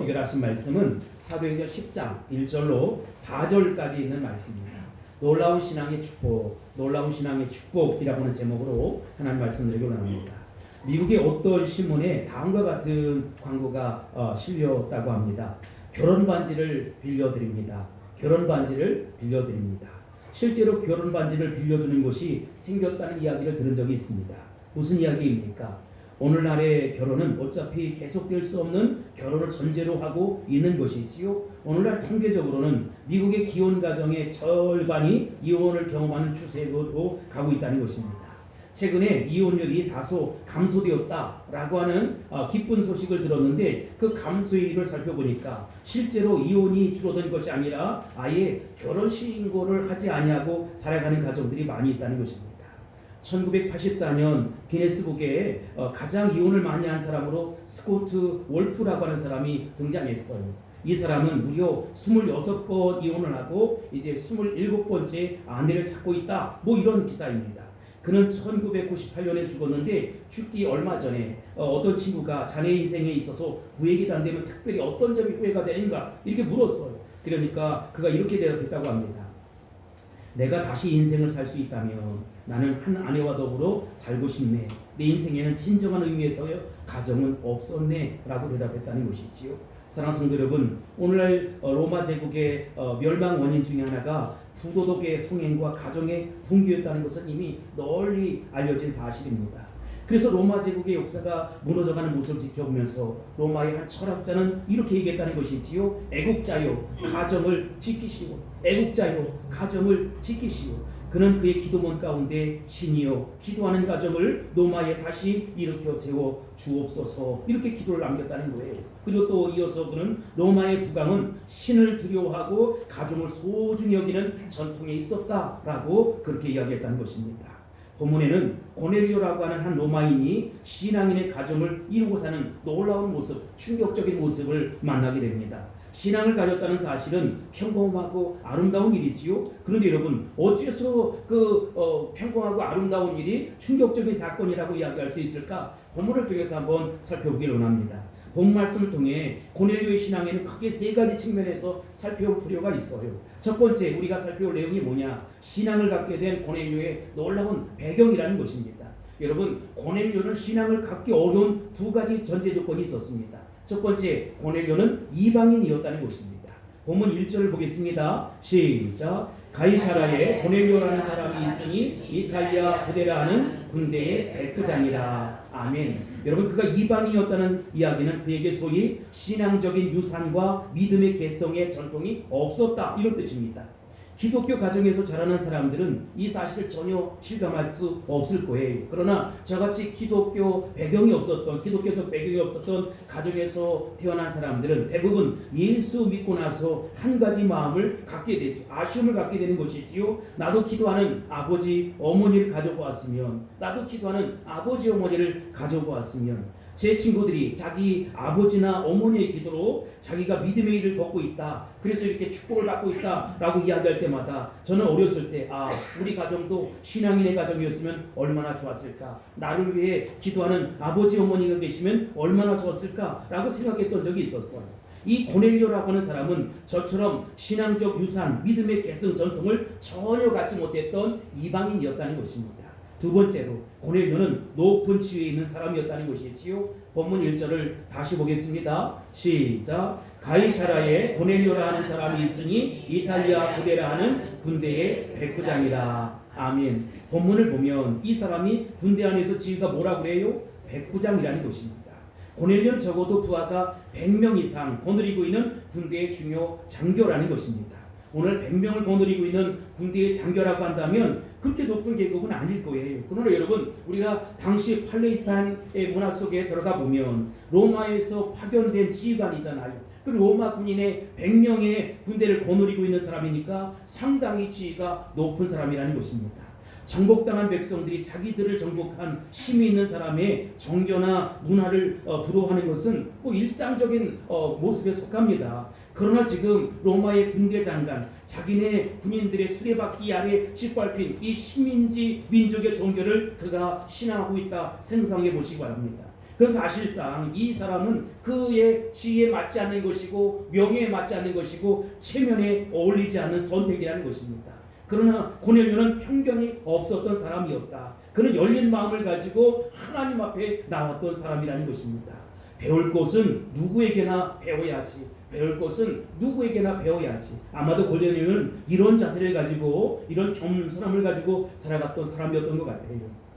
연결하신 말씀은 사도행전 10장 1절로 4절까지 있는 말씀입니다. 놀라운 신앙의 축복, 놀라운 신앙의 축복이라고 하는 제목으로 하나님 말씀드리기 원합니다. 미국의 어떤 신문에 다음과 같은 광고가 실렸다고 합니다. 결혼 반지를 빌려드립니다. 결혼 반지를 빌려드립니다. 실제로 결혼 반지를 빌려주는 곳이 생겼다는 이야기를 들은 적이 있습니다. 무슨 이야기입니까? 오늘날의 결혼은 어차피 계속될 수 없는 결혼을 전제로 하고 있는 것이지요. 오늘날 통계적으로는 미국의 기혼 가정의 절반이 이혼을 경험하는 추세로 가고 있다는 것입니다. 최근에 이혼율이 다소 감소되었다라고 하는 기쁜 소식을 들었는데 그 감소의 일을 살펴보니까 실제로 이혼이 줄어든 것이 아니라 아예 결혼 신고를 하지 아니하고 살아가는 가정들이 많이 있다는 것입니다. 1984년 기네스북에 가장 이혼을 많이 한 사람으로 스코트 월프라고 하는 사람이 등장했어요. 이 사람은 무려 26번 이혼을 하고 이제 27번째 아내를 찾고 있다. 뭐 이런 기사입니다. 그는 1998년에 죽었는데 죽기 얼마 전에 어떤 친구가 자네 인생에 있어서 후회가 안 되면 특별히 어떤 점이 후회가 되는가 이렇게 물었어요. 그러니까 그가 이렇게 대답했다고 합니다. 내가 다시 인생을 살 수 있다면 나는 한 아내와 더불어 살고 싶네. 내 인생에는 진정한 의미에서의 가정은 없었네 라고 대답했다는 것이지요. 사랑하는 성도 여러분, 오늘날 로마 제국의 멸망 원인 중에 하나가 부도덕의 성행과 가정의 붕괴였다는 것은 이미 널리 알려진 사실입니다. 그래서 로마 제국의 역사가 무너져가는 모습을 지켜보면서 로마의 한 철학자는 이렇게 얘기했다는 것이지요. 애국자요 가정을 지키시오. 애국자요 가정을 지키시오. 그는 그의 기도문 가운데 신이여 기도하는 가정을 로마에 다시 일으켜 세워 주옵소서 이렇게 기도를 남겼다는 거예요. 그리고 또 이어서 그는 로마의 국왕은 신을 두려워하고 가정을 소중히 여기는 전통에 있었다라고 그렇게 이야기했다는 것입니다. 본문에는 고넬료라고 하는 한 로마인이 신앙인의 가정을 이루고 사는 놀라운 모습, 충격적인 모습을 만나게 됩니다. 신앙을 가졌다는 사실은 평범하고 아름다운 일이지요. 그런데 여러분 어째서 평범하고 아름다운 일이 충격적인 사건이라고 이야기할 수 있을까? 본문을 통해서 한번 살펴보길 원합니다. 본 말씀을 통해 고넬료의 신앙에는 크게 세 가지 측면에서 살펴볼 필요가 있어요. 첫 번째 우리가 살펴볼 내용이 뭐냐? 신앙을 갖게 된 고넬료의 놀라운 배경이라는 것입니다. 여러분 고넬료는 신앙을 갖기 어려운 두 가지 전제 조건이 있었습니다. 첫 번째 고넬료는 이방인이었다는 것입니다. 본문 1절을 보겠습니다. 시작. 가이사라에 고넬료라는 사람이 있으니 이탈리아 부대라는 군대의 백부장이라. 아멘. 여러분 그가 이방인이었다는 이야기는 그에게 소위 신앙적인 유산과 믿음의 개성의 전통이 없었다 이런 뜻입니다. 기독교 가정에서 자라는 사람들은 이 사실을 전혀 실감할 수 없을 거예요. 그러나 저같이 기독교 배경이 없었던 기독교적 배경이 없었던 가정에서 태어난 사람들은 대부분 예수 믿고 나서 한 가지 마음을 갖게 되죠. 아쉬움을 갖게 되는 것이지요. 나도 기도하는 아버지 어머니를 가져보았으면 나도 기도하는 아버지 어머니를 가져보았으면 제 친구들이 자기 아버지나 어머니의 기도로 자기가 믿음의 일을 걷고 있다. 그래서 이렇게 축복을 받고 있다라고 이야기할 때마다 저는 어렸을 때 우리 가정도 신앙인의 가정이었으면 얼마나 좋았을까. 나를 위해 기도하는 아버지 어머니가 계시면 얼마나 좋았을까라고 생각했던 적이 있었어요. 이 고넬료라고 하는 사람은 저처럼 신앙적 유산, 믿음의 개성, 전통을 전혀 갖지 못했던 이방인이었다는 것입니다. 두 번째로 고넬료는 높은 지위에 있는 사람이었다는 것이지요. 본문 1절을 다시 보겠습니다. 시작. 가이사라에 고넬료라 하는 사람이 있으니 이탈리아 부대라 하는 군대의 백부장이라. 아멘. 본문을 보면 이 사람이 군대 안에서 지위가 뭐라고 그래요? 백부장이라는 것입니다. 고넬료는 적어도 부하가 100명 이상 거느리고 있는 군대의 중요 장교라는 것입니다. 오늘 100명을 거느리고 있는 군대의 장교라고 한다면 그렇게 높은 계급은 아닐 거예요. 그러나 여러분 우리가 당시 팔레스타인의 문화 속에 들어가 보면 로마에서 파견된 지휘관이잖아요. 그 로마 군인의 100명의 군대를 거느리고 있는 사람이니까 상당히 지위가 높은 사람이라는 것입니다. 정복당한 백성들이 자기들을 정복한 힘이 있는 사람의 정교나 문화를 부러워하는 것은 일상적인 모습에 속합니다. 그러나 지금 로마의 군대 장관, 자기네 군인들의 수레바퀴 아래 짓밟힌 이 식민지 민족의 종교를 그가 신앙하고 있다 생각해 보시기 바랍니다. 그 사실상 이 사람은 그의 지위에 맞지 않는 것이고 명예에 맞지 않는 것이고 체면에 어울리지 않는 선택이라는 것입니다. 그러나 고넬료는 편견이 없었던 사람이었다. 그는 열린 마음을 가지고 하나님 앞에 나왔던 사람이라는 것입니다. 배울 것은 누구에게나 배워야지. 배울 것은 누구에게나 배워야지. 아마도 고넬료는 이런 자세를 가지고 이런 겸손함을 가지고 살아갔던 사람이었던 것 같아요.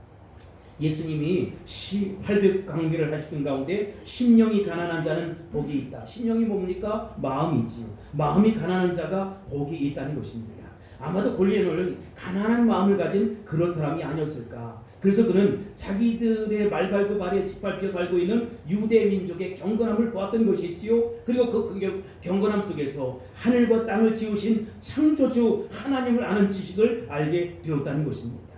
예수님이 800강비를 하시는 가운데 심령이 가난한 자는 복이 있다. 심령이 뭡니까? 마음이지요. 마음이 가난한 자가 복이 있다는 것입니다. 아마도 고넬료는 가난한 마음을 가진 그런 사람이 아니었을까. 그래서 그는 자기들의 말발굽 아래 짓밟혀 살고 있는 유대 민족의 경건함을 보았던 것이지요. 그리고 그 경건함 속에서 하늘과 땅을 지으신 창조주 하나님을 아는 지식을 알게 되었다는 것입니다.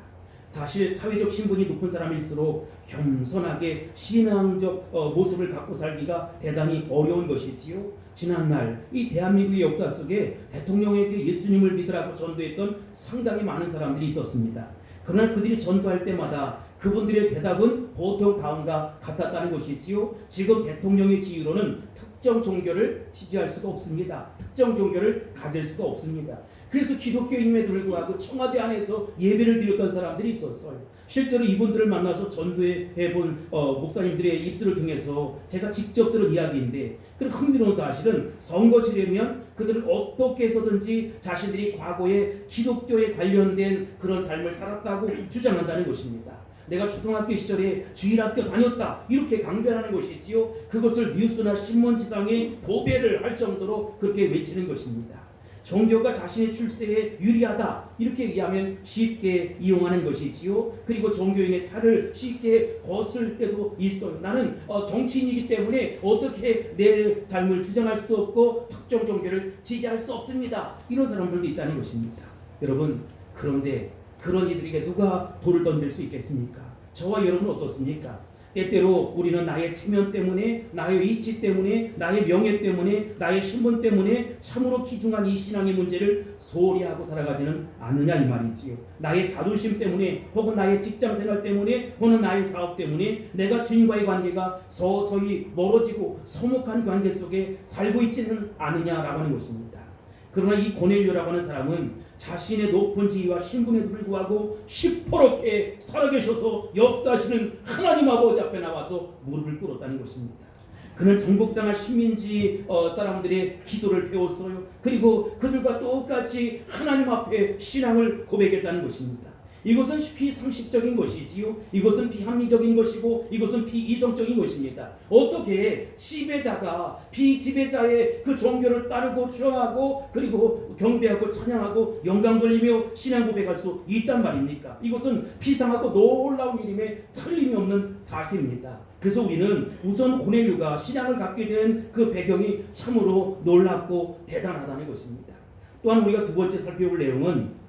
사실 사회적 신분이 높은 사람일수록 겸손하게 신앙적 모습을 갖고 살기가 대단히 어려운 것이지요. 지난날 이 대한민국의 역사 속에 대통령에게 예수님을 믿으라고 전도했던 상당히 많은 사람들이 있었습니다. 그러나 그들이 전도할 때마다 그분들의 대답은 보통 다음과 같았다는 것이지요. 지금 대통령의 지위로는 특정 종교를 지지할 수가 없습니다. 특정 종교를 가질 수가 없습니다. 그래서 기독교임에도 불구하고 청와대 안에서 예배를 드렸던 사람들이 있었어요. 실제로 이분들을 만나서 전도해본 목사님들의 입술을 통해서 제가 직접 들은 이야기인데, 그 흥미로운 사실은 선거 치르면 그들은 어떻게 해서든지 자신들이 과거에 기독교에 관련된 그런 삶을 살았다고 주장한다는 것입니다. 내가 초등학교 시절에 주일학교 다녔다 이렇게 강변하는 것이지요. 그것을 뉴스나 신문지상에 도배를 할 정도로 그렇게 외치는 것입니다. 종교가 자신의 출세에 유리하다 이렇게 얘기하면 쉽게 이용하는 것이지요. 그리고 종교인의 탈을 쉽게 벗을 때도 있어요. 나는 정치인이기 때문에 어떻게 내 삶을 주장할 수도 없고 특정 종교를 지지할 수 없습니다. 이런 사람들도 있다는 것입니다. 여러분, 그런데 그런 이들에게 누가 돌을 던질 수 있겠습니까? 저와 여러분은 어떻습니까? 때때로 우리는 나의 체면 때문에, 나의 위치 때문에, 나의 명예 때문에, 나의 신분 때문에 참으로 귀중한 이 신앙의 문제를 소홀히 하고 살아가지는 않느냐 이 말이지요. 나의 자존심 때문에, 혹은 나의 직장생활 때문에, 혹은 나의 사업 때문에 내가 주님과의 관계가 서서히 멀어지고 소목한 관계 속에 살고 있지는 않느냐라고 하는 것입니다. 그러나 이 고넬료라고 하는 사람은 자신의 높은 지위와 신분에도 불구하고 시퍼렇게 살아계셔서 역사하시는 하나님 아버지 앞에 나와서 무릎을 꿇었다는 것입니다. 그는 정복당한 식민지 사람들의 기도를 배웠어요. 그리고 그들과 똑같이 하나님 앞에 신앙을 고백했다는 것입니다. 이것은 비상식적인 것이지요. 이것은 비합리적인 것이고 이것은 비이성적인 것입니다. 어떻게 지배자가 비지배자의 그 종교를 따르고 주장하고 그리고 경배하고 찬양하고 영광 돌리며 신앙 고백할 수 있단 말입니까? 이것은 비상하고 놀라운 일임에 틀림이 없는 사실입니다. 그래서 우리는 우선 고넬료가 신앙을 갖게 된 그 배경이 참으로 놀랍고 대단하다는 것입니다. 또한 우리가 두 번째 살펴볼 내용은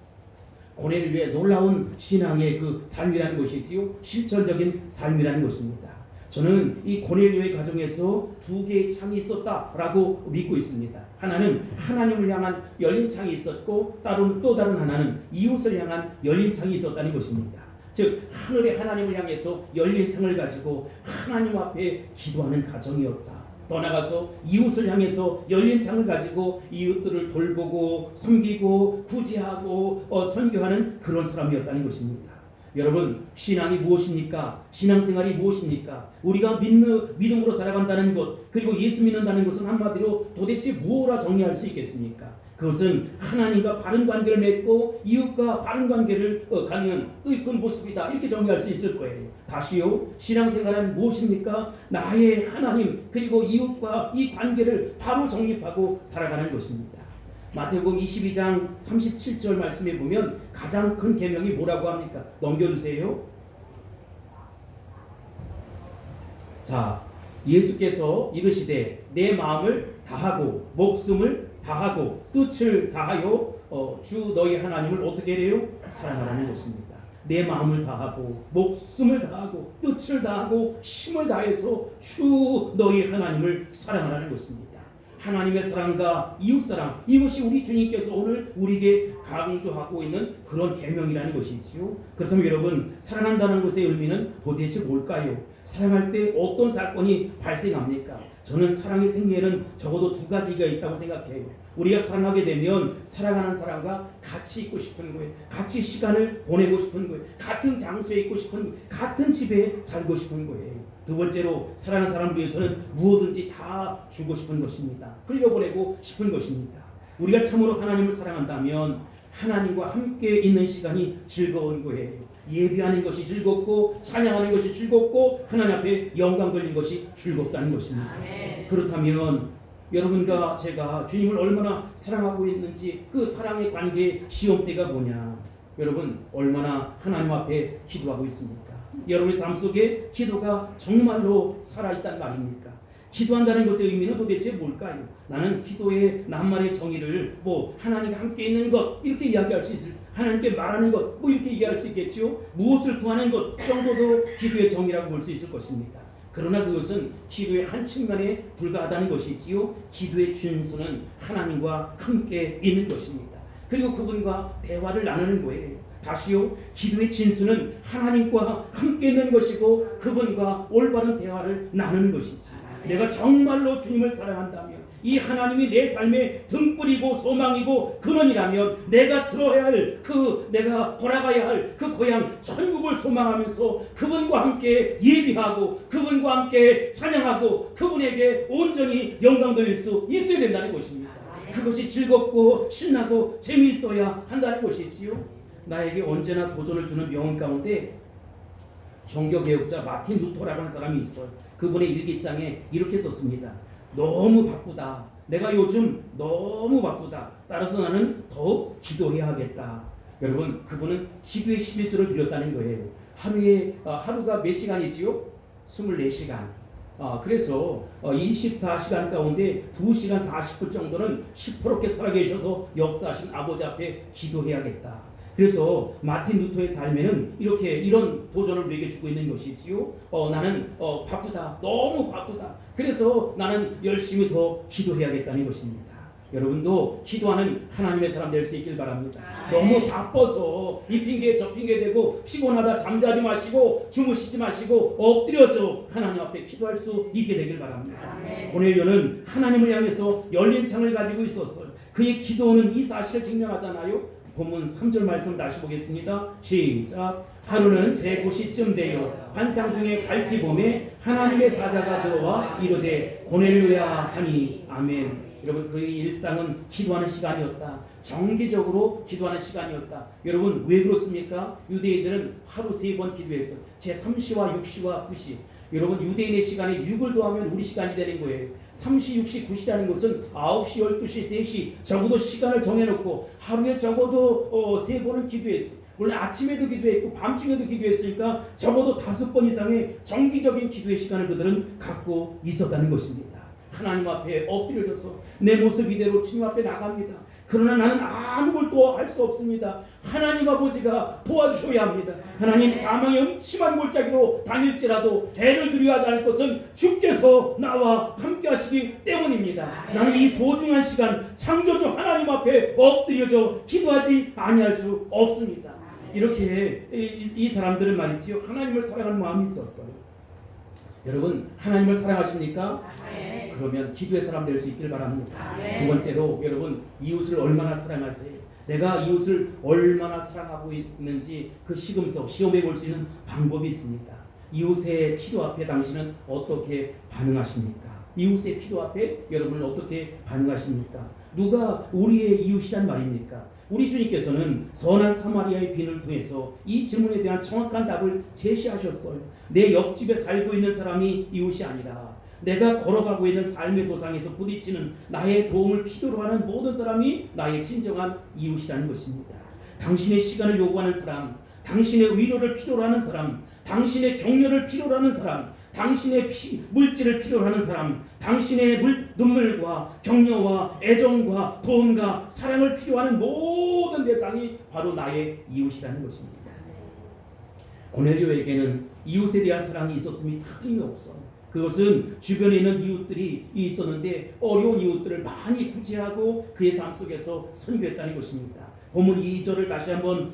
고넬료의 놀라운 신앙의 그 삶이라는 것이지요. 실천적인 삶이라는 것입니다. 저는 이 고넬료의 가정에서 두 개의 창이 있었다라고 믿고 있습니다. 하나는 하나님을 향한 열린 창이 있었고 또 다른 하나는 이웃을 향한 열린 창이 있었다는 것입니다. 즉 하늘의 하나님을 향해서 열린 창을 가지고 하나님 앞에 기도하는 가정이었다. 더 나아가서 이웃을 향해서 열린 창을 가지고 이웃들을 돌보고 섬기고 구제하고 선교하는 그런 사람이었다는 것입니다. 여러분, 신앙이 무엇입니까? 신앙생활이 무엇입니까? 우리가 믿음으로 살아간다는 것, 그리고 예수 믿는다는 것은 한마디로 도대체 무엇라 정리할 수 있겠습니까? 그것은 하나님과 바른 관계를 맺고 이웃과 바른 관계를 갖는 그런 모습이다, 이렇게 정리할 수 있을 거예요. 다시요, 신앙생활은 무엇입니까? 나의 하나님 그리고 이웃과 이 관계를 바로 정립하고 살아가는 것입니다. 마태복음 22장 37절 말씀에 보면 가장 큰 계명이 뭐라고 합니까? 넘겨주세요. 자, 예수께서 이르시되 내 마음을 다하고 목숨을 다하고 뜻을 다하여 주 너희 하나님을 어떻게 해요? 사랑하라는 것입니다. 내 마음을 다하고 목숨을 다하고 뜻을 다하고 힘을 다해서 주 너희 하나님을 사랑하라는 것입니다. 하나님의 사랑과 이웃사랑, 이것이 우리 주님께서 오늘 우리에게 강조하고 있는 그런 계명이라는 것이지요. 그렇다면 여러분, 사랑한다는 것의 의미는 도대체 뭘까요? 사랑할 때 어떤 사건이 발생합니까? 저는 사랑의 생애에는 적어도 두 가지가 있다고 생각해요. 우리가 사랑하게 되면 사랑하는 사람과 같이 있고 싶은 거예요. 같이 시간을 보내고 싶은 거예요. 같은 장소에 있고 싶은 거예요. 같은 집에 살고 싶은 거예요. 두 번째로 사랑하는 사람을 위해서는 무엇든지 다 주고 싶은 것입니다. 끌려보내고 싶은 것입니다. 우리가 참으로 하나님을 사랑한다면 하나님과 함께 있는 시간이 즐거운 거예요. 예배하는 것이 즐겁고 찬양하는 것이 즐겁고 하나님 앞에 영광 돌리는 것이 즐겁다는 것입니다. 그렇다면 여러분과 제가 주님을 얼마나 사랑하고 있는지 그 사랑의 관계의 시험대가 뭐냐? 여러분 얼마나 하나님 앞에 기도하고 있습니까? 여러분의 삶 속에 기도가 정말로 살아있단 말입니까? 기도한다는 것의 의미는 도대체 뭘까요? 나는 기도의 낱말의 정의를 하나님과 함께 있는 것 이렇게 이야기할 수 있을, 하나님께 말하는 것 이렇게 이해할 수 있겠지요. 무엇을 구하는 것 정도도 기도의 정의라고 볼 수 있을 것입니다. 그러나 그것은 기도의 한 측면에 불과하다는 것이지요. 기도의 준수는 하나님과 함께 있는 것입니다. 그리고 그분과 대화를 나누는 거예요. 다시요, 기도의 진수는 하나님과 함께 있는 것이고 그분과 올바른 대화를 나누는 것이지. 내가 정말로 주님을 사랑한다면, 이 하나님이 내 삶의 등불이고 소망이고 근원이라면 내가 들어야 할 내가 돌아가야 할 그 고향 천국을 소망하면서 그분과 함께 예비하고 그분과 함께 찬양하고 그분에게 온전히 영광 돌릴 수 있어야 된다는 것입니다. 그것이 즐겁고 신나고 재미있어야 한다는 것이지요. 나에게 언제나 도전을 주는 명언 가운데 종교개혁자 마틴 루터라고 하는 사람이 있어요. 그분의 일기장에 이렇게 썼습니다. 너무 바쁘다. 내가 요즘 너무 바쁘다. 따라서 나는 더욱 기도해야 하겠다. 여러분, 그분은 기도의 11조를 드렸다는 거예요. 하루가 몇 시간이지요? 24시간. 그래서 24시간 가운데 2시간 40분 정도는 시퍼렇게 살아계셔서 역사하신 아버지 앞에 기도해야겠다. 그래서 마틴 루터의 삶에는 이런 도전을 우리에게 주고 있는 것이지요. 나는 바쁘다. 너무 바쁘다. 그래서 나는 열심히 더 기도해야겠다는 것입니다. 여러분도 기도하는 하나님의 사람 될 수 있길 바랍니다. 너무 바빠서 이 핑계 저 핑계 대고 피곤하다 잠자지 마시고 주무시지 마시고 엎드려져 하나님 앞에 기도할 수 있게 되길 바랍니다. 고넬료는 하나님을 향해서 열린 창을 가지고 있었어요. 그의 기도는 이 사실을 증명하잖아요. 본문 3절 말씀 다시 보겠습니다. 시작. 하루는 제 고시쯤 되어 환상 중에 밝히 보매 하나님의 사자가 들어와 이르되 고넬료야 하니. 아멘. 여러분, 그의 일상은 기도하는 시간이었다. 정기적으로 기도하는 시간이었다. 여러분, 왜 그렇습니까? 유대인들은 하루 3번 기도했어요. 제3시와 6시와 9시. 여러분, 유대인의 시간에 6을 더하면 우리 시간이 되는 거예요. 3시, 6시, 9시라는 것은 9시, 12시, 3시 적어도 시간을 정해놓고 하루에 적어도 3번은 기도했어요. 물론 아침에도 기도했고 밤중에도 기도했으니까 적어도 5번 이상의 정기적인 기도의 시간을 그들은 갖고 있었다는 것입니다. 하나님 앞에 엎드려져서 내 모습 이대로 주님 앞에 나갑니다. 그러나 나는 아무것도 할 수 없습니다. 하나님 아버지가 도와주셔야 합니다. 하나님, 사망의 음침한 골짜기로 다닐지라도 대를 두려워하지 않을 것은 주께서 나와 함께 하시기 때문입니다. 나는 이 소중한 시간 창조주 하나님 앞에 엎드려져 기도하지 아니할 수 없습니다. 이렇게 이 사람들은 말이지요, 하나님을 사랑하는 마음이 있었어요. 여러분, 하나님을 사랑하십니까? 그러면 기도의 사람 될 수 있길 바랍니다. 두 번째로, 여러분, 이웃을 얼마나 사랑하세요? 내가 이웃을 얼마나 사랑하고 있는지 그 시험해 볼 수 있는 방법이 있습니다. 이웃의 필요 앞에 당신은 어떻게 반응하십니까? 이웃의 필요 앞에 여러분은 어떻게 반응하십니까? 누가 우리의 이웃이란 말입니까? 우리 주님께서는 선한 사마리아의 빈을 통해서 이 질문에 대한 정확한 답을 제시하셨어요. 내 옆집에 살고 있는 사람이 이웃이 아니라 내가 걸어가고 있는 삶의 도상에서 부딪히는 나의 도움을 필요로 하는 모든 사람이 나의 진정한 이웃이라는 것입니다. 당신의 시간을 요구하는 사람, 당신의 위로를 필요로 하는 사람, 당신의 격려를 필요로 하는 사람, 당신의 물질을 필요로 하는 사람, 당신의 눈물과 격려와 애정과 도움과 사랑을 필요하는 모든 대상이 바로 나의 이웃이라는 것입니다. 고넬료에게는 이웃에 대한 사랑이 있었음이 틀림없어. 그것은 주변에 있는 이웃들이 있었는데 어려운 이웃들을 많이 구제하고 그의 삶 속에서 선교했다는 것입니다. 본문 2절을 다시 한번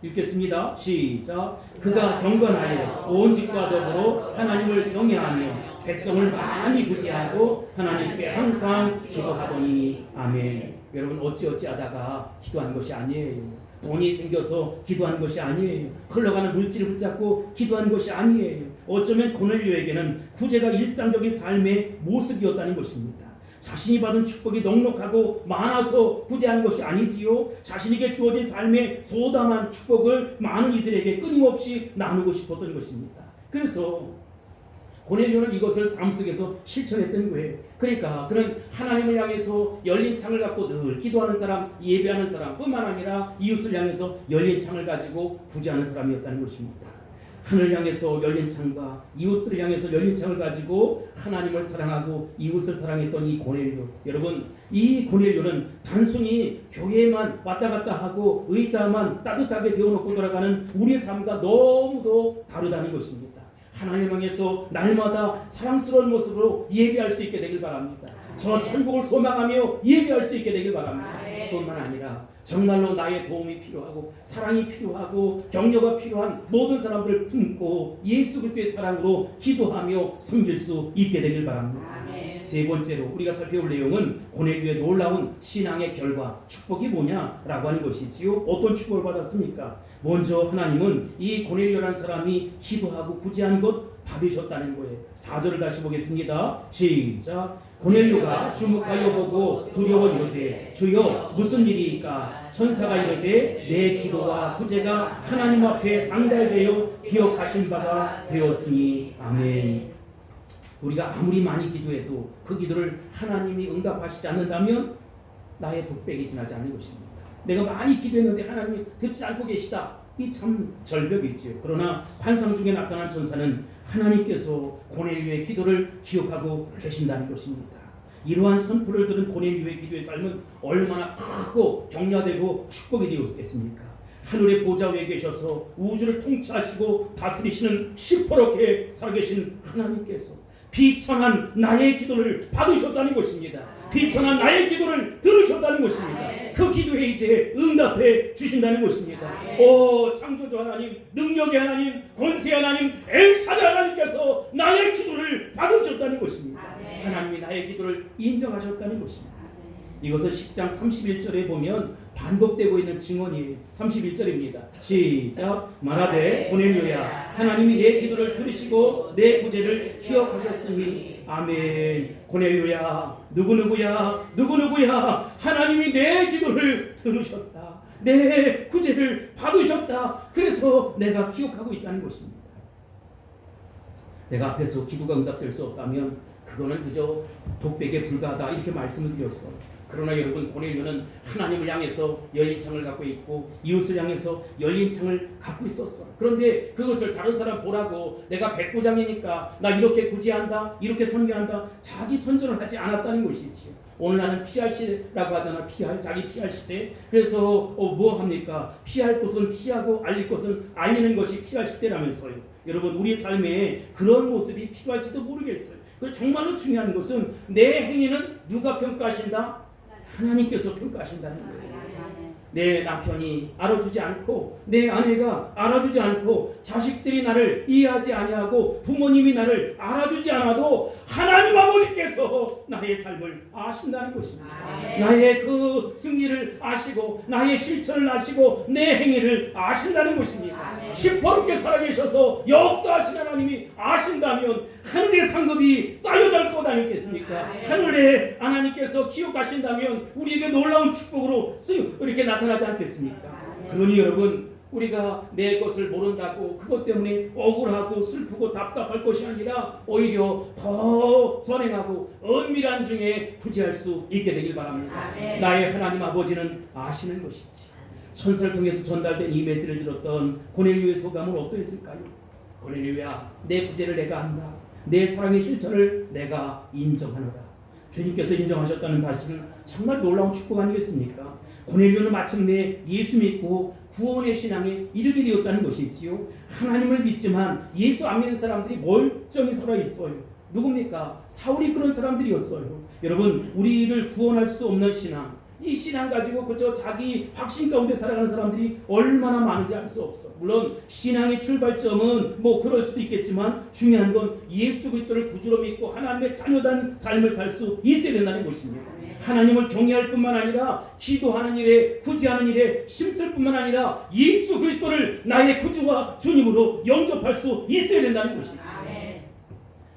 읽겠습니다. 시작. 그가 경건하여 온 집과 더불어 하나님을 경외하며 백성을 많이 구제하고 하나님께 항상 기도하더니 아멘. 여러분 어찌하다가 기도한 것이 아니에요. 돈이 생겨서 기도한 것이 아니에요. 흘러가는 물질을 붙잡고 기도한 것이 아니에요. 어쩌면 고넬료에게는 구제가 일상적인 삶의 모습이었다는 것입니다. 자신이 받은 축복이 넉넉하고 많아서 구제한 것이 아니지요. 자신에게 주어진 삶의 소담한 축복을 많은 이들에게 끊임없이 나누고 싶었던 것입니다. 그래서 고넬료는 이것을 삶 속에서 실천했던 거예요. 그러니까 그는 하나님을 향해서 열린 창을 갖고 늘 기도하는 사람, 예배하는 사람 뿐만 아니라 이웃을 향해서 열린 창을 가지고 구제하는 사람이었다는 것입니다. 하늘 향해서 열린 창과 이웃들을 향해서 열린 창을 가지고 하나님을 사랑하고 이웃을 사랑했던 이 고넬료. 여러분, 이 고넬료는 단순히 교회만 왔다 갔다 하고 의자만 따뜻하게 데워놓고 돌아가는 우리의 삶과 너무도 다르다는 것입니다. 하나님 향해서 날마다 사랑스러운 모습으로 예배할 수 있게 되길 바랍니다. 저 천국을 소망하며 예배할 수 있게 되길 바랍니다. 뿐만 아니라 정말로 나의 도움이 필요하고 사랑이 필요하고 격려가 필요한 모든 사람들을 품고 예수 그리스도의 사랑으로 기도하며 섬길 수 있게 되길 바랍니다. 세 번째로 우리가 살펴볼 내용은 고넬료의 놀라운 신앙의 결과, 축복이 뭐냐라고 하는 것이지요. 어떤 축복을 받았습니까? 먼저 하나님은 이 고넬료라는 사람이 기도하고 구제한 것 받으셨다는 거예요. 4절을 다시 보겠습니다. 시작. 고넬료가 주목하여 보고 두려워 이르되 주여 무슨 일이니까? 천사가 이르되 내 기도와 구제가 하나님 앞에 상달되어 기억하신 바가 되었으니 아멘. 우리가 아무리 많이 기도해도 그 기도를 하나님이 응답하시지 않는다면 나의 독백이 지나지 않는 것입니다. 내가 많이 기도했는데 하나님이 듣지 않고 계시다. 이 참 절벽이지요. 그러나 환상 중에 나타난 천사는 하나님께서 고넬료의 기도를 기억하고 계신다는 것입니다. 이러한 선포를 들은 고넬료의 기도의 삶은 얼마나 크고 격려되고 축복이 되었겠습니까? 하늘의 보좌 위에 계셔서 우주를 통치하시고 다스리시는 시퍼렇게 살아계신 하나님께서 비천한 나의 기도를 받으셨다는 것입니다. 비천한 나의 기도를 들으셨다는 것입니다. 그 기도에 이제 응답해 주신다는 것입니다. 오 창조주 하나님, 능력의 하나님, 권세의 하나님, 엘샤다 하나님께서 나의 기도를 받으셨다는 것입니다. 하나님이 나의 기도를 인정하셨다는 것입니다. 이것은 10장 31절에 보면 반복되고 있는 증언이 31절입니다. 시작. 말하되 고넬료야 하나님이 내 기도를 들으시고 내 구제를 기억하셨으니 아멘. 고넬료야 누구누구야 하나님이 내 기도를 들으셨다. 내 구제를 받으셨다. 그래서 내가 기억하고 있다는 것입니다. 내가 앞에서 기도가 응답될 수 없다면 그거는 그저 독백에 불과하다 이렇게 말씀을 드렸어요. 그러나 여러분 고넬료는 하나님을 향해서 열린 창을 갖고 있고 이웃을 향해서 열린 창을 갖고 있었어. 그런데 그것을 다른 사람 보라고 내가 백부장이니까 나 이렇게 구제한다 이렇게 선교한다 자기 선전을 하지 않았다는 것이지요. 오늘날은 PR 시대라고 하잖아. 자기 PR 시대. 그래서 뭐 합니까? 피할 것은 피하고 알릴 것은 알리는 것이 PR 시대라면서요. 여러분 우리의 삶에 그런 모습이 필요할지도 모르겠어요. 정말로 중요한 것은 내 행위는 누가 평가하신다? 하나님께서 평가하신다는 거예요. 내 남편이 알아주지 않고 내 아내가 알아주지 않고 자식들이 나를 이해하지 아니하고 부모님이 나를 알아주지 않아도 하나님 아버지께서 나의 삶을 아신다는 것입니다. 나의 그 승리를 아시고 나의 실천을 아시고 내 행위를 아신다는 것입니다. 시퍼렇게 살아계셔서 역사하신 하나님이 아신다면 하늘의 상급이 쌓여져 갈 것 아니겠습니까? 하늘의 하나님께서 기억하신다면 우리에게 놀라운 축복으로 이렇게 나타나지 않겠습니까? 그러니 여러분 우리가 내 것을 모른다고 그것 때문에 억울하고 슬프고 답답할 것이 아니라 오히려 더 선행하고 은밀한 중에 구제할 수 있게 되길 바랍니다. 나의 하나님 아버지는 아시는 것이지. 천사를 통해서 전달된 이 메시지를 들었던 고넬료의 소감은 어떠했을까요? 고넬료야 내 구제를 내가 안다. 내 사랑의 실천을 내가 인정하노라. 주님께서 인정하셨다는 사실은 정말 놀라운 축복 아니겠습니까? 고넬료는 마침내 예수 믿고 구원의 신앙에 이르게 되었다는 것이지요. 하나님을 믿지만 예수 안 믿는 사람들이 멀쩡히 살아 있어요. 누굽니까? 사울이 그런 사람들이었어요. 여러분, 우리를 구원할 수 없는 신앙, 이 신앙 가지고 그저 자기 확신 가운데 살아가는 사람들이 얼마나 많은지 알 수 없어. 물론 신앙의 출발점은 뭐 그럴 수도 있겠지만 중요한 건 예수 그리스도를 구주로 믿고 하나님의 자녀된 삶을 살 수 있어야 된다는 것입니다. 하나님을 경외할 뿐만 아니라 기도하는 일에, 구제하는 일에 힘쓸 뿐만 아니라 예수 그리스도를 나의 구주와 주님으로 영접할 수 있어야 된다는 것이죠.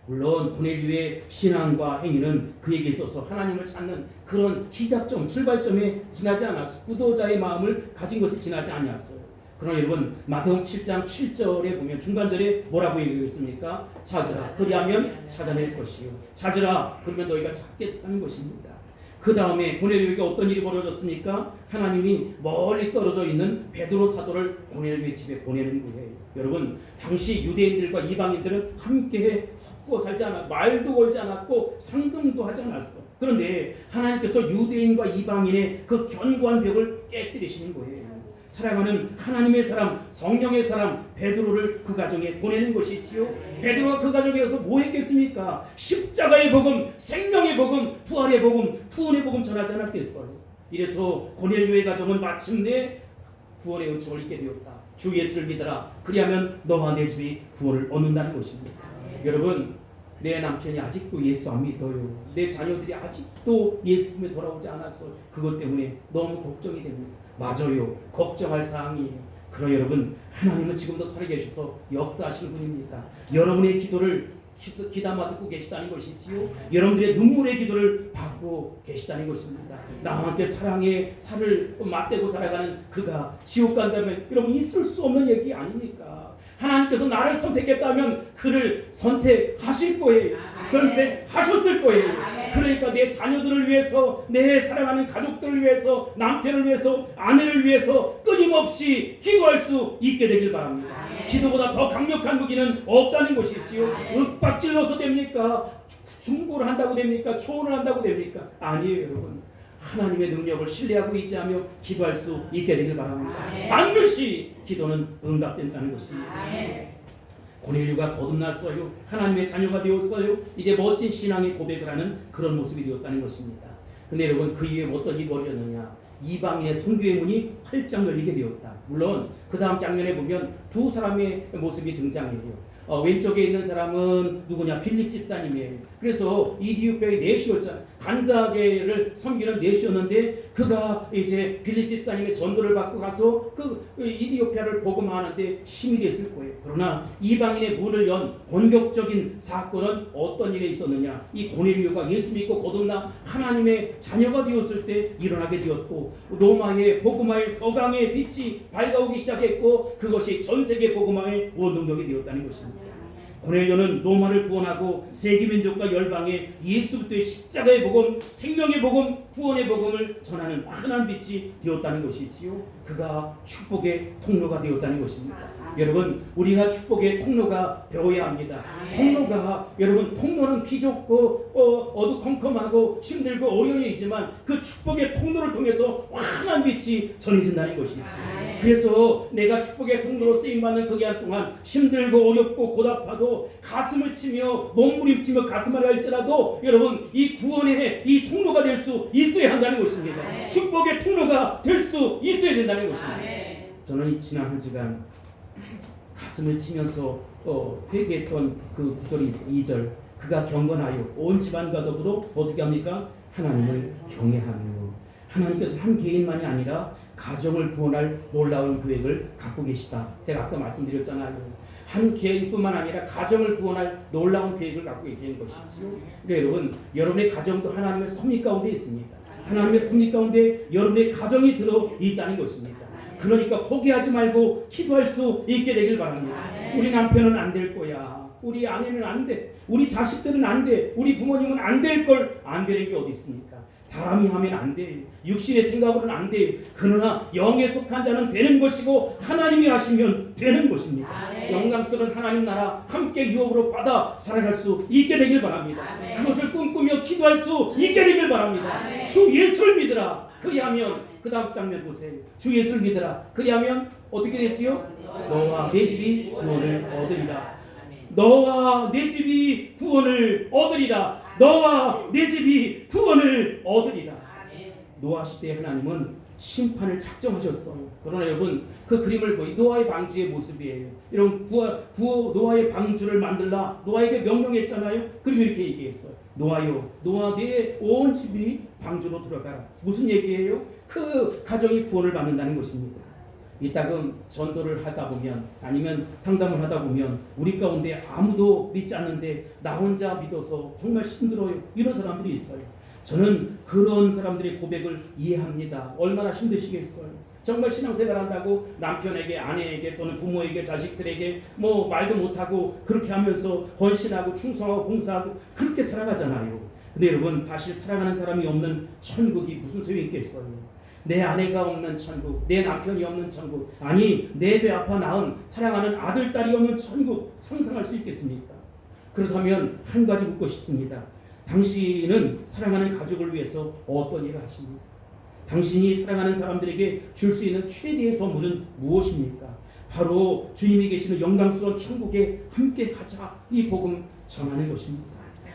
물론 고넬료의 신앙과 행위는 그에게 있어서 하나님을 찾는 그런 시작점, 출발점에 지나지 않았어요. 구도자의 마음을 가진 것을 지나지 아니었어요. 그러나 여러분, 마태복음 7장 7절에 보면 중간절에 뭐라고 얘기했습니까? 찾으라 그리하면 찾아낼 것이요, 찾으라 그러면 너희가 찾겠다는 것입니다. 그 다음에 고넬료에게 어떤 일이 벌어졌습니까? 하나님이 멀리 떨어져 있는 베드로 사도를 고넬료의 집에 보내는 거예요. 여러분, 당시 유대인들과 이방인들은 함께 섞고 살지 않았고 말도 걸지 않았고 상등도 하지 않았어. 그런데 하나님께서 유대인과 이방인의 그 견고한 벽을 깨뜨리시는 거예요. 사랑하는 하나님의 사람, 성령의 사람 베드로를 그 가정에 보내는 것이지요. 베드로가 그 가정에서 뭐 했겠습니까? 십자가의 복음, 생명의 복음, 부활의 복음, 구원의 복음 전하지 않았겠어요. 이래서 고넬료의 가정은 마침내 구원의 은총을 입게 되었다. 주 예수를 믿어라 그리하면 너와 내 집이 구원을 얻는다는 것입니다. 여러분, 내 남편이 아직도 예수 안 믿어요. 내 자녀들이 아직도 예수 품에 돌아오지 않았어. 그것 때문에 너무 걱정이 됩니다. 맞아요. 걱정할 사항이에요. 그러나 여러분, 하나님은 지금도 살아계셔서 역사하시는 분입니다. 여러분의 기도를 귀담아 듣고 계시다는 것이지요. 여러분들의 눈물의 기도를 받고 계시다는 것입니다. 나와 함께 사랑의 살을 맞대고 살아가는 그가 지옥 간다면 여러분, 있을 수 없는 얘기 아닙니까? 하나님께서 나를 선택했다면 그를 선택하실 거예요. 선택하셨을 거예요. 그러니까 내 자녀들을 위해서, 내 사랑하는 가족들을 위해서, 남편을 위해서, 아내를 위해서 끊임없이 기도할 수 있게 되길 바랍니다. 기도보다 더 강력한 무기는 없다는 것이지요. 윽박질러서 됩니까? 중보를 한다고 됩니까? 초혼을 한다고 됩니까? 아니에요, 여러분. 하나님의 능력을 신뢰하고 있지하며 기도할 수 있게 되길 바랍니다. 반드시 기도는 응답된다는 것입니다. 고넬료가 거듭났어요. 하나님의 자녀가 되었어요. 이제 멋진 신앙의 고백을 하는 그런 모습이 되었다는 것입니다. 근데 여러분, 그 이후에 어떤 일이 벌어졌느냐? 이방인의 선교의 문이 활짝 열리게 되었다. 물론 그 다음 장면에 보면 두 사람의 모습이 등장해요. 왼쪽에 있는 사람은 누구냐? 빌립 집사님이에요. 그래서 이디오피아의 내시였잖아요. 간다게를 섬기는 내시였는데 그가 이제 빌립 집사님의 전도를 받고 가서 그 이디오피아를 복음하는데 힘이 됐을 거예요. 그러나 이방인의 문을 연 본격적인 사건은 어떤 일에 있었느냐? 이 고넬료가 예수 믿고 거듭나 하나님의 자녀가 되었을 때 일어나게 되었고, 로마의 복음화의 서강의 빛이 밝아오기 시작했고, 그것이 전 세계 복음화의 원동력이 되었다는 것입니다. 고넬료는 로마를 구원하고 세계 민족과 열방에 예수부터의 십자가의 복음, 생명의 복음, 구원의 복음을 전하는 환한 빛이 되었다는 것이지요. 그가 축복의 통로가 되었다는 것입니다. 여러분, 우리가 축복의 통로가 되어야 합니다. 통로가, 여러분, 통로는 비좁고 어두컴컴하고 힘들고 어려움이 있지만 그 축복의 통로를 통해서 환한 빛이 전해진다는 것이지. 그래서 내가 축복의 통로로 쓰임받는 그 기간 동안 힘들고 어렵고 고달파도 가슴을 치며 몸부림치며 가슴앓이 할지라도 여러분, 이 구원의 이 통로가 될 수 있어야 한다는 것입니다. 축복의 통로가 될 수 있어야 된다는 것입니다. 저는 지난 한 주간 가슴을 치면서 회개했던 그 구절이 있어요. 2절. 그가 경건하여 온 집안과 더불어 어떻게 합니까? 하나님을 경외하며. 하나님께서 한 개인만이 아니라 가정을 구원할 놀라운 계획을 갖고 계시다. 제가 아까 말씀드렸잖아요. 한 개인뿐만 아니라 가정을 구원할 놀라운 계획을 갖고 계시는 것이지요. 그러니까 여러분, 여러분의 가정도 하나님의 섭리 가운데 있습니다. 하나님의 섭리 가운데 여러분의 가정이 들어 있다는 것입니다. 그러니까 포기하지 말고 기도할 수 있게 되길 바랍니다. 우리 남편은 안 될 거야. 우리 아내는 안 돼. 우리 자식들은 안 돼. 우리 부모님은 안 될 걸. 안 되는 게 어디 있습니까? 사람이 하면 안 돼요. 육신의 생각으로는 안 돼요. 그러나 영에 속한 자는 되는 것이고 하나님이 하시면 되는 것입니다. 영광스러운 하나님 나라 함께 유업으로 받아 살아갈 수 있게 되길 바랍니다. 그것을 꿈꾸며 기도할 수 있게 되길 바랍니다. 주 예수를 믿으라. 그리하면 그 다음 장면 보세요. 주 예수를 믿으라. 그리하면 어떻게 됐지요? 너와 내 집이 구원을 얻으리라. 너와 내 집이 구원을 얻으리라. 너와 내 집이 구원을 얻으리라. 노아 시대의 하나님은 심판을 작정하셨어요. 그러나 여러분 그 그림을 보니 노아의 방주의 모습이에요. 여러분 노아의 방주를 만들라 노아에게 명령했잖아요. 그리고 이렇게 얘기했어요. 노아요, 노아 내 온 집이 방주로 들어가라. 무슨 얘기예요? 그 가정이 구원을 받는다는 것입니다. 이따금 전도를 하다 보면 아니면 상담을 하다 보면 우리 가운데 아무도 믿지 않는데 나 혼자 믿어서 정말 힘들어요. 이런 사람들이 있어요. 저는 그런 사람들의 고백을 이해합니다. 얼마나 힘드시겠어요. 정말 신앙생활 한다고 남편에게, 아내에게 또는 부모에게, 자식들에게 뭐 말도 못하고 그렇게 하면서 헌신하고 충성하고 봉사하고 그렇게 살아가잖아요. 근데 여러분 사실 사랑하는 사람이 없는 천국이 무슨 소용이 있겠어요. 내 아내가 없는 천국, 내 남편이 없는 천국, 아니 내 배 아파 낳은 사랑하는 아들, 딸이 없는 천국 상상할 수 있겠습니까? 그렇다면 한 가지 묻고 싶습니다. 당신은 사랑하는 가족을 위해서 어떤 일을 하십니까? 당신이 사랑하는 사람들에게 줄 수 있는 최대의 선물은 무엇입니까? 바로 주님이 계시는 영광스러운 천국에 함께 가자, 이 복음 전하는 것입니다.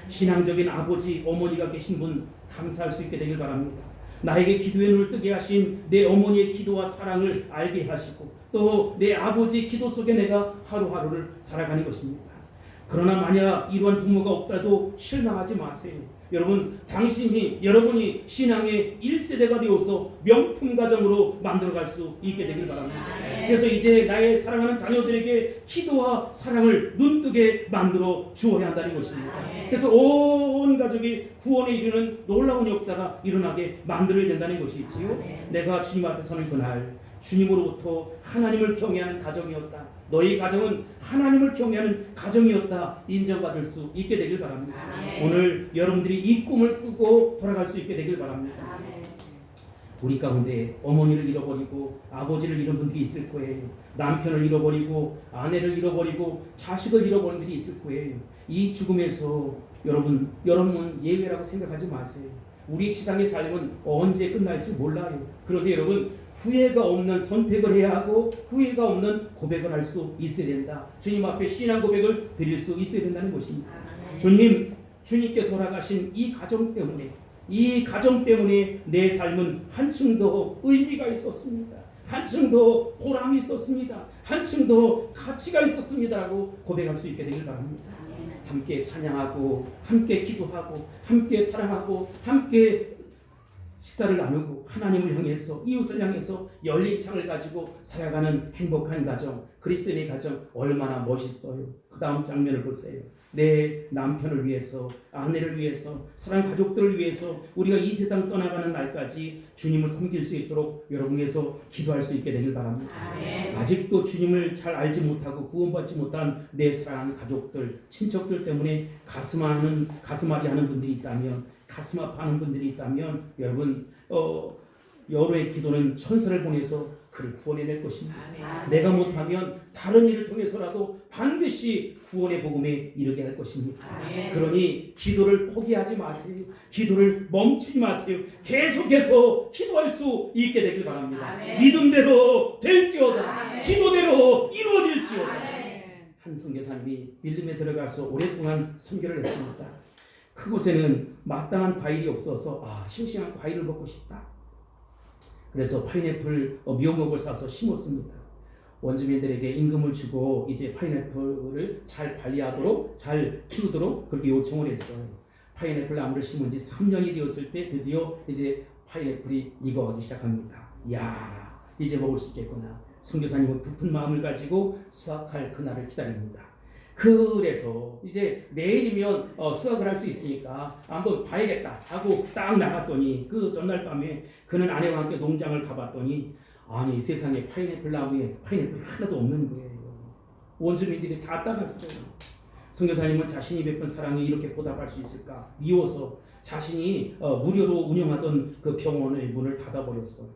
신앙적인 아버지, 어머니가 계신 분 감사할 수 있게 되길 바랍니다. 나에게 기도의 눈을 뜨게 하신 내 어머니의 기도와 사랑을 알게 하시고 또 내 아버지의 기도 속에 내가 하루하루를 살아가는 것입니다. 그러나 만약 이러한 부모가 없다도 실망하지 마세요. 여러분, 여러분이 신앙의 1세대가 되어서 명품 가정으로 만들어갈 수 있게 되길 바랍니다. 그래서 이제 나의 사랑하는 자녀들에게 기도와 사랑을 눈뜨게 만들어 주어야 한다는 것입니다. 그래서 온 가족이 구원에 이르는 놀라운 역사가 일어나게 만들어야 된다는 것이지요. 내가 주님 앞에 서는 그날 주님으로부터 하나님을 경외하는 가정이었다. 너희 가정은 하나님을 경외하는 가정이었다. 인정받을 수 있게 되길 바랍니다. 오늘 여러분들이 이 꿈을 꾸고 돌아갈 수 있게 되길 바랍니다. 우리 가운데 어머니를 잃어버리고 아버지를 잃은 분들이 있을 거예요. 남편을 잃어버리고 아내를 잃어버리고 자식을 잃어버린 분들이 있을 거예요. 이 죽음에서 여러분은 예외라고 생각하지 마세요. 우리 지상의 삶은 언제 끝날지 몰라요. 그런데 여러분 후회가 없는 선택을 해야 하고 후회가 없는 고백을 할 수 있어야 된다. 주님 앞에 신앙 고백을 드릴 수 있어야 된다는 것입니다. 주님께서 허락하신 이 가정 때문에 내 삶은 한층 더 의미가 있었습니다. 한층 더 보람이 있었습니다. 한층 더 가치가 있었습니다라고 고백할 수 있게 되길 바랍니다. 함께 찬양하고 함께 기도하고 함께 사랑하고 함께 식사를 나누고 하나님을 향해서 이웃을 향해서 열린 창을 가지고 살아가는 행복한 가정, 그리스도인의 가정 얼마나 멋있어요. 그 다음 장면을 보세요. 내 남편을 위해서, 아내를 위해서, 사랑 가족들을 위해서 우리가 이 세상 떠나가는 날까지 주님을 섬길 수 있도록 여러분께서 기도할 수 있게 되길 바랍니다. 아직도 주님을 잘 알지 못하고 구원받지 못한 내 사랑하는 가족들, 친척들 때문에 가슴 앓이 하는 분들이 있다면, 가슴 아파하는 분들이 있다면 여러분 여호와의 기도는 천사를 보내서 그를 구원해낼 것입니다. 내가 못하면 다른 일을 통해서라도 반드시 구원의 복음에 이르게 할 것입니다. 그러니 기도를 포기하지 마세요. 기도를 멈추지 마세요. 계속해서 기도할 수 있게 되길 바랍니다. 믿음대로 될지어다. 기도대로 이루어질지어다. 한 선교사님이 밀림에 들어가서 오랫동안 선교를 했습니다. 그곳에는 마땅한 과일이 없어서 싱싱한 과일을 먹고 싶다. 그래서 파인애플 미역목을 사서 심었습니다. 원주민들에게 임금을 주고 이제 파인애플을 잘 관리하도록 잘 키우도록 그렇게 요청을 했어요. 파인애플 나무를 심은 지 3년이 되었을 때 드디어 이제 파인애플이 익어가기 시작합니다. 이야, 이제 먹을 수 있겠구나. 선교사님은 부푼 마음을 가지고 수확할 그날을 기다립니다. 그래서 이제 내일이면 수확을 할 수 있으니까 한번 봐야겠다 하고 딱 나갔더니 그 전날 밤에 그는 아내와 함께 농장을 가봤더니 아니 세상에 파인애플 나무에 파인애플이 하나도 없는 거예요. 원주민들이 다 따갔어요. 선교사님은 자신이 베푼 사랑이 이렇게 보답할 수 있을까 미워서 자신이 무료로 운영하던 그 병원의 문을 닫아버렸어요.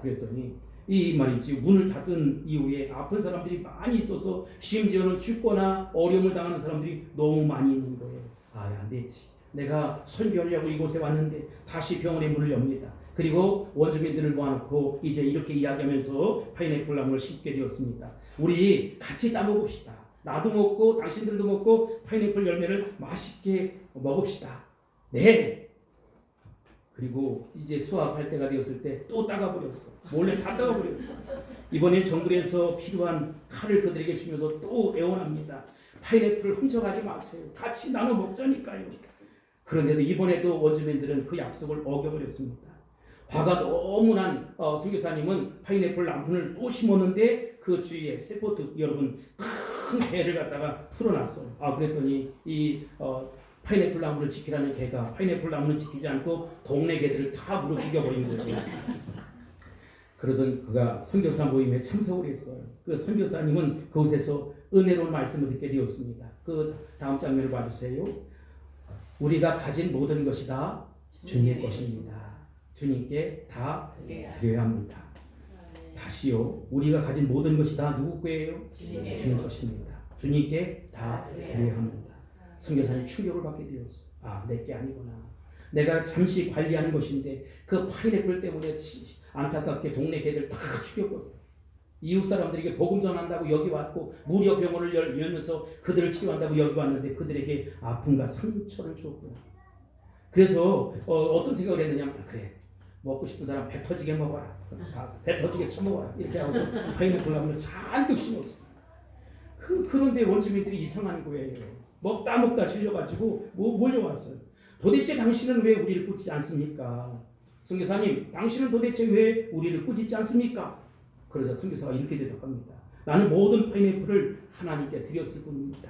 그랬더니 이 말이지 문을 닫은 이후에 아픈 사람들이 많이 있어서 심지어는 죽거나 어려움을 당하는 사람들이 너무 많이 있는 거예요. 안 되지. 내가 선교하려고 이곳에 왔는데 다시 병원의 문을 엽니다. 그리고 원주민들을 모아놓고 이제 이렇게 이야기하면서 파인애플 나무를 심게 되었습니다. 우리 같이 따먹읍시다. 나도 먹고 당신들도 먹고 파인애플 열매를 맛있게 먹읍시다. 네. 그리고 이제 수확할 때가 되었을 때 또 따가버렸어. 몰래 다 따가버렸어. 이번에 정글에서 필요한 칼을 그들에게 주면서 또 애원합니다. 파인애플 훔쳐가지 마세요. 같이 나눠 먹자니까요. 그런데도 이번에도 원주민들은 그 약속을 어겨버렸습니다. 화가 너무 난 선교사님은 파인애플 나무를 또 심었는데 그 주위에 세포트 여러분 큰 개를 갖다가 풀어놨어요. 그랬더니 이 파인애플 나무를 지키라는 개가 파인애플 나무를 지키지 않고 동네 개들을 다 물어 죽여버린 거예요. 그러던 그가 선교사 모임에 참석을 했어요. 그 선교사님은 그곳에서 은혜로운 말씀을 듣게 되었습니다. 그 다음 장면을 봐주세요. 우리가 가진 모든 것이 다 주님의 것입니다. 주님께 다 드려야 합니다. 다시요. 우리가 가진 모든 것이 다 누구 거예요? 주님 것입니다. 주님께 다 드려야 합니다. 선교사님 충격을 받게 되었어. 내게 아니구나. 내가 잠시 관리하는 것인데 그 파인애플 때문에 안타깝게 동네 개들 다 죽여버려. 이웃 사람들에게 복음 전한다고 여기 왔고 무료 병원을 열면서 그들을 치료한다고 여기 왔는데 그들에게 아픔과 상처를 줬구나. 그래서 어떤 생각을 했느냐? 그래, 먹고 싶은 사람 배 터지게 먹어라. 배 터지게 처먹어라. 이렇게 하고서 파인애플 나무를 잔뜩 심었어. 그런데 원주민들이 이상한 거예요. 먹다 질려가지고 몰려왔어요. 도대체 당신은 왜 우리를 꾸짖지 않습니까? 선교사님, 당신은 도대체 왜 우리를 꾸짖지 않습니까? 그러자 선교사가 이렇게 대답합니다. 나는 모든 파인애플을 하나님께 드렸을 뿐입니다.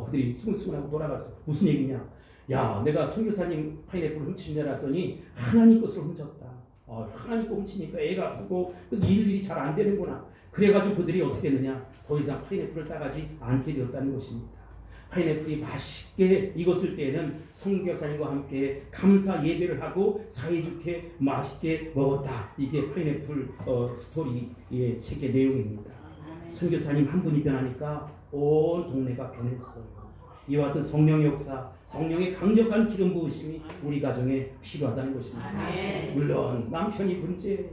그들이 수근수근하고 돌아갔어. 무슨 얘기냐? 야, 내가 선교사님 파인애플 훔친 줄 알았더니 하나님 것을 훔쳤다. 하나님 거 훔치니까 애가 아프고 일들이 잘 안 되는구나. 그래가지고 그들이 어떻게 했느냐? 더 이상 파인애플을 따가지 않게 되었다는 것입니다. 파인애플이 맛있게 익었을 때에는 선교사님과 함께 감사 예배를 하고 사이좋게 맛있게 먹었다. 이게 파인애플 스토리의 책의 내용입니다. 선교사님 한 분이 변하니까 온 동네가 변했어요. 이와 같은 성령의 역사, 성령의 강력한 기름 부으심이 우리 가정에 필요하다는 것입니다. 물론 남편이 문제,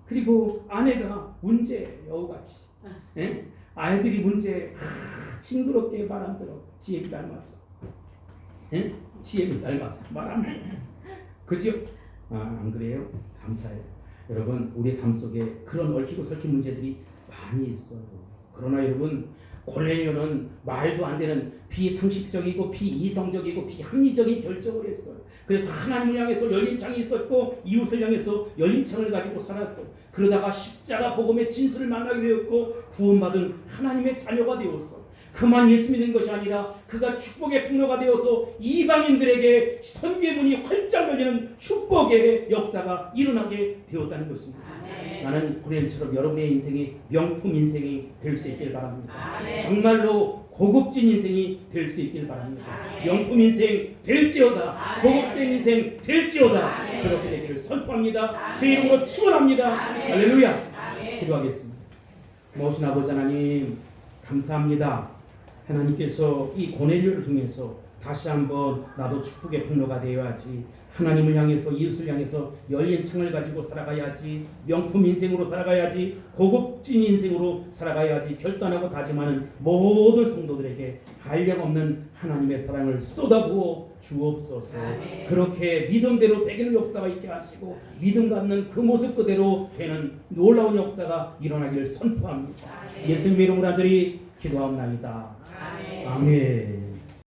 그리고 아내가 문제, 여우같이 아이들이 문제, 징그럽게 말 안 들어. 지혜를 닮았어. 지혜를 닮았어. 말 안 들어. 그죠? 안 그래요? 감사해요. 여러분, 우리 삶 속에 그런 얽히고 설킨 문제들이 많이 있어요. 그러나 여러분, 고넬료는 말도 안 되는 비상식적이고 비이성적이고 비합리적인 결정을 했어요. 그래서 하나님을 향해서 열린 창이 있었고 이웃을 향해서 열린 창을 가지고 살았어요. 그러다가 십자가 복음의 진수를 만나게 되었고 구원받은 하나님의 자녀가 되었어요. 그만 예수 믿는 것이 아니라 그가 축복의 통로가 되어서 이방인들에게 선교의 문이 활짝 열리는 축복의 역사가 일어나게 되었다는 것입니다. 나는 고넬료처럼 여러분의 인생이 명품 인생이 될 수 있길 바랍니다. 정말로 고급진 인생이 될 수 있길 바랍니다. 명품 인생 될지어다. 고급진 인생 될지어다. 그렇게 되기를 선포합니다. 주 이름으로 축원합니다. 할렐루야. 기도하겠습니다. 모신 아버지 하나님 감사합니다. 하나님께서 이 고넬료를 통해서 다시 한번 나도 축복의 통로가 되어야지, 하나님을 향해서 이웃을 향해서 열린 창을 가지고 살아가야지, 명품 인생으로 살아가야지, 고급진 인생으로 살아가야지 결단하고 다짐하는 모든 성도들에게 한량없는 하나님의 사랑을 쏟아부어 주옵소서. 그렇게 믿음대로 되기는 역사가 있게 하시고 믿음 갖는 그 모습 그대로 되는 놀라운 역사가 일어나기를 선포합니다. 예수님의 이름으로 간절히 기도하옵나이다. 아멘.